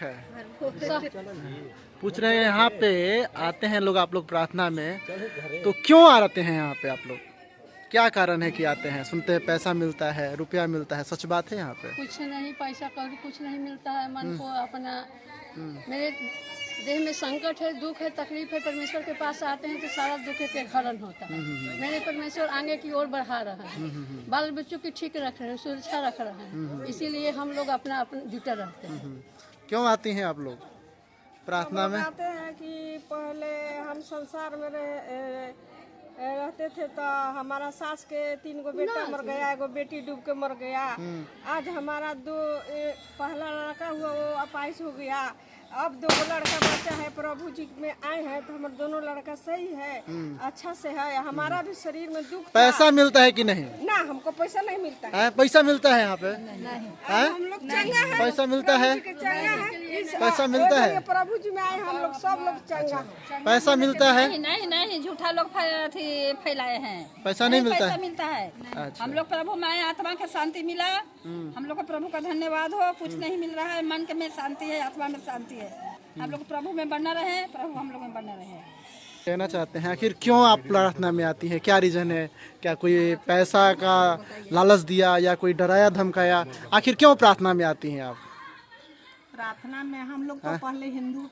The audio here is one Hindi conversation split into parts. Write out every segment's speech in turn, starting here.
है। पूछ रहे हैं यहाँ पे आते हैं लोग, आप लोग प्रार्थना में, तो क्यों आते हैं यहाँ पे आप लोग? क्या कारण है कि आते हैं? सुनते हैं पैसा मिलता है, रुपया मिलता है, सच बात है यहाँ पे? कुछ नहीं, पैसा कभी कुछ नहीं मिलता है। मन को अपना मेरे देह में संकट है, दुख है, तकलीफ है। परमेश्वर के पास आते हैं तो सारा दुख के हरण होता है। मेरे परमेश्वर आगे की ओर बढ़ा रहा है, बाल बच्चों की ठीक रख रहे हैं, सुरक्षा रख रहे हैं। इसीलिए हम लोग अपना जुटे रहते हैं। क्यों आती हैं आप लोग प्रार्थना में? आते हैं कि पहले हम संसार में रहते थे तो हमारा सास के 3 गो बेटा मर गया, 1 बेटी डूब के मर गया। आज हमारा पहला लड़का हुआ वो अपाहिज हो गया। अब 2 लड़का बच्चा है, प्रभु जी में आए हैं तो हमारे दोनों लड़का सही है, अच्छा से है। हमारा भी शरीर में दुख। पैसा मिलता है कि नहीं? ना, हमको पैसा नहीं मिलता है। पैसा मिलता है यहाँ पे? हम लोग चंगा है, पैसा मिलता है? पैसा मिलता है? प्रभु जी में आए हम लोग, सब लोग चंगा। पैसा मिलता है? नहीं, झूठा लोग फैलाए हैं। पैसा नहीं मिलता है? मिलता है। अच्छा। हम लोग प्रभु में आए, आत्मा का शांति मिला। हम लोग को प्रभु का धन्यवाद हो। कुछ नहीं मिल रहा है, मन के में शांति है, आत्मा में शांति है। हम लोग प्रभु में बना रहे, प्रभु हम लोग में बना रहे। कहना चाहते हैं आखिर क्यों आप प्रार्थना में आती हैं? क्या रीजन है? क्या कोई पैसा का लालच दिया या कोई डराया धमकाया? आखिर क्यों प्रार्थना में आती हैं आप? प्रार्थना में हम लोग तो पहले हिंदू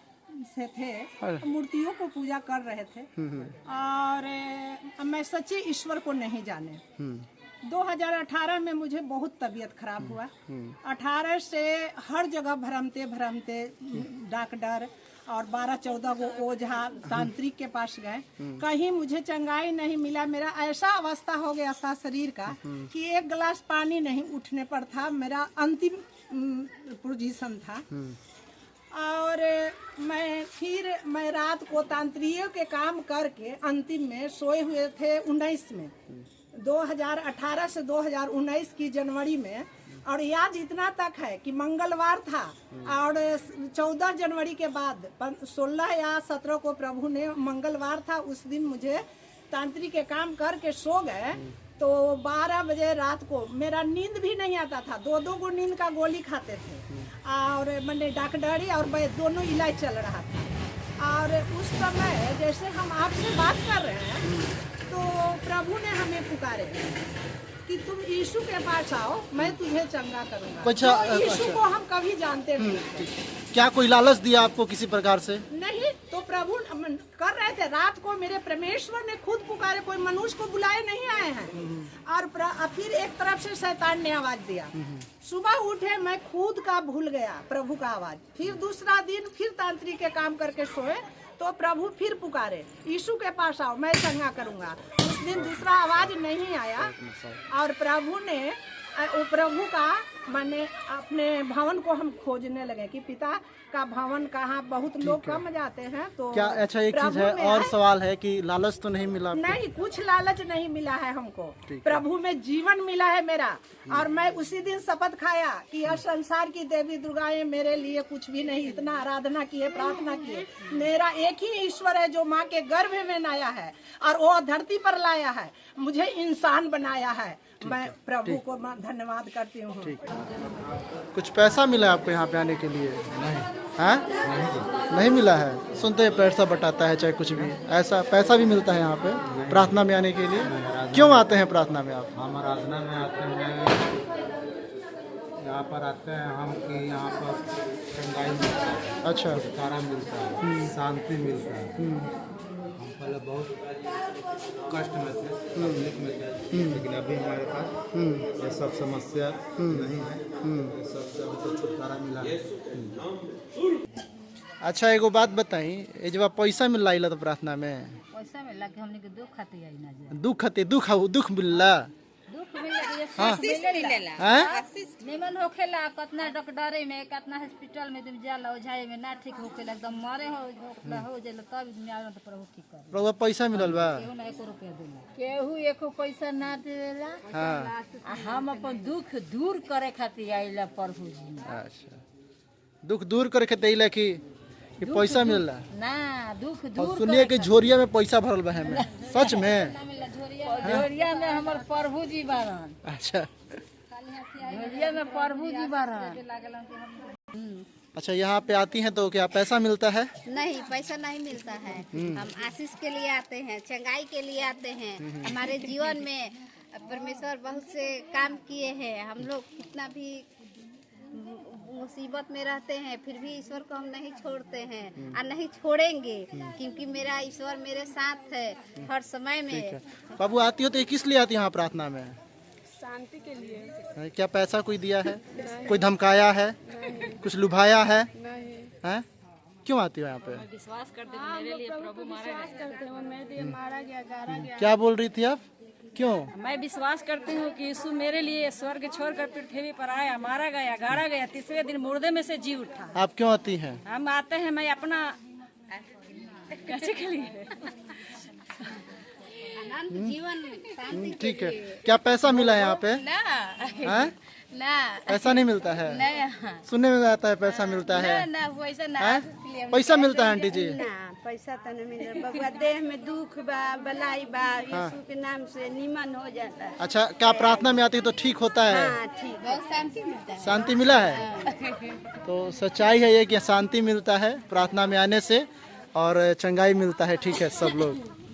से थे, तो मूर्तियों को पूजा कर रहे थे और मैं सच्चे ईश्वर को नहीं जाने। 2018 में मुझे बहुत तबीयत खराब हुआ। 18 से हर जगह भ्रमते डॉक्टर और 12-14 गो ओझा तांत्रिक के पास गए, कहीं मुझे चंगाई नहीं मिला। मेरा ऐसा अवस्था हो गया था शरीर का कि 1 गिलास पानी नहीं उठने पर था। मेरा अंतिम पोजीशन था। और मैं रात को तांत्रियों के काम करके अंतिम में सोए हुए थे 19 में, 2018 से 2019 की जनवरी में। और याद इतना तक है कि मंगलवार था और 14 जनवरी के बाद 16 या 17 को प्रभु ने, मंगलवार था उस दिन, मुझे तांत्रिक के काम करके सो गए। तो 12 बजे रात को मेरा नींद भी नहीं आता था। 2-2 गो नींद का गोली खाते थे और मैंने डॉक्टरी और दोनों इलाज चल रहा था। और उस समय जैसे हम आपसे बात कर रहे हैं तो प्रभु ने हमें पुकारे कि तुम यीशु के पास आओ, मैं तुझे चंगा करूंगा। अच्छा, तो यीशु को हम कभी जानते नहीं थे। क्या कोई लालच दिया आपको किसी प्रकार से? नहीं, तो प्रभु कर रहे थे। रात को मेरे परमेश्वर ने खुद पुकारे, कोई मनुष्य को बुलाए नहीं आए हैं। और फिर एक तरफ से शैतान ने आवाज दिया। सुबह उठे, मैं खुद का भूल गया प्रभु का आवाज। फिर दूसरा दिन फिर तांत्रिक के काम करके सोए तो प्रभु फिर पुकारे, यीशु के पास आओ, मैं चंगा करूंगा। उस दिन दूसरा आवाज नहीं आया और प्रभु का मैंने अपने भवन को हम खोजने लगे कि पिता का भवन कहाँ। बहुत लोग कम जाते हैं तो क्या अच्छा एक चीज है और सवाल है कि लालच तो नहीं मिला आपको? नहीं, कुछ लालच नहीं मिला है हमको। प्रभु में जीवन मिला है मेरा। और मैं उसी दिन शपथ खाया कि यह संसार की देवी दुर्गाएं मेरे लिए कुछ भी नहीं। इतना आराधना किए, प्रार्थना किए। मेरा एक ही ईश्वर है जो माँ के गर्भ में लाया है और वो धरती पर लाया है, मुझे इंसान बनाया है। मैं प्रभु को धन्यवाद करती हूँ। कुछ पैसा मिला आपको यहाँ पे आने के लिए? हाँ, नहीं मिला है। सुनते हैं पैसा बटाता है चाहे कुछ भी, ऐसा पैसा भी मिलता है यहाँ पे प्रार्थना में आने के लिए? क्यों आते हैं प्रार्थना में आप? हम आराधना में आते हैं, यहाँ पर आते हैं हम कि यहाँ पर चंगाई मिलता है, अच्छा, छुटकारा मिलता है, शांति मिलता है। हम पहले बहुत कष्ट में थे, तकलीफ में थे, लेकिन अभी हमारे पास ये सब समस्या नहीं है। ये सब से हमको छुटकारा मिला है। अच्छा, एगो बात बताई, ये जब पैसा मिल रहा तो प्रार्थना में पैसा मिला कि हमने के दुख खाती आई ना जा। दुख मिलला? दुख मिला कि हाँ। मिलेला निमन होखेला। कितना डॉक्टरी में, कितना हॉस्पिटल में तुम जाला, ओझाई में ना ठीक होखेला, एकदम मरे हो जाला तब दुनिया तो प्रभु ठीक कर। प्रभु पैसा मिलल बा? केहू ना 1 रुपया देला, केहू एको पैसा ना देवेला। हाँ। हम अपन दुख दूर करे खातिर आइला प्रभु जी। अच्छा, दुख दूर करे खातिर आइला कि पैसा मिलला? ना, दुख और दूर सुनिए कि झोरिया में पैसा भरल बा हमें, सच में? झोरिया में हमर प्रभु जी बारन। अच्छा, झोरिया में प्रभु जी बारन। अच्छा, यहाँ पे आती हैं तो क्या पैसा मिलता है? नहीं, पैसा नहीं मिलता है। हम आशीष के लिए आते हैं, चंगाई के लिए आते हैं। हमारे जीवन में परमेश्वर बहुत से काम किए हैं। हम लोग कितना भी मुसीबत में रहते हैं फिर भी ईश्वर को हम नहीं छोड़ते हैं और नहीं छोड़ेंगे, क्योंकि मेरा ईश्वर मेरे साथ है हर समय में। बाबू, आती हो तो ये किस लिए आती है यहाँ प्रार्थना में? शांति के लिए। क्या पैसा कोई दिया है? कोई धमकाया है? कुछ लुभाया है? हैं? क्यों आती हो यहाँ पे? विश्वास करते हैं मेरे लिए प्रभु मेरे लिए मारा गया, गाड़ा गया। क्या बोल रही थी आप? क्यों? मैं विश्वास करती हूँ कि यीशु मेरे लिए स्वर्ग छोड़कर पृथ्वी पर आया, मारा गया, गाड़ा गया, तीसरे दिन मुर्दे में से जी उठा। आप क्यों आती हैं? हम आते हैं, मैं अपना कैसे के लिए जीवन शांति। ठीक है। क्या पैसा मिला है यहाँ पे? हैं? ना पैसा नहीं मिलता है? सुनने में आता है पैसा मिलता है। हैं? पैसा मिलता है आंटी जी? ना पैसा तो नहीं मिलता बबुआ, देह में दुख बा, बलाई बा, यीशु के नाम से निमन हो जाता है। अच्छा, क्या प्रार्थना में आती है तो ठीक होता है? हाँ, ठीक, बहुत शांति मिलता है। शांति मिला है? तो सच्चाई है ये कि शांति मिलता है प्रार्थना में आने से और चंगाई मिलता है। ठीक है सब लोग।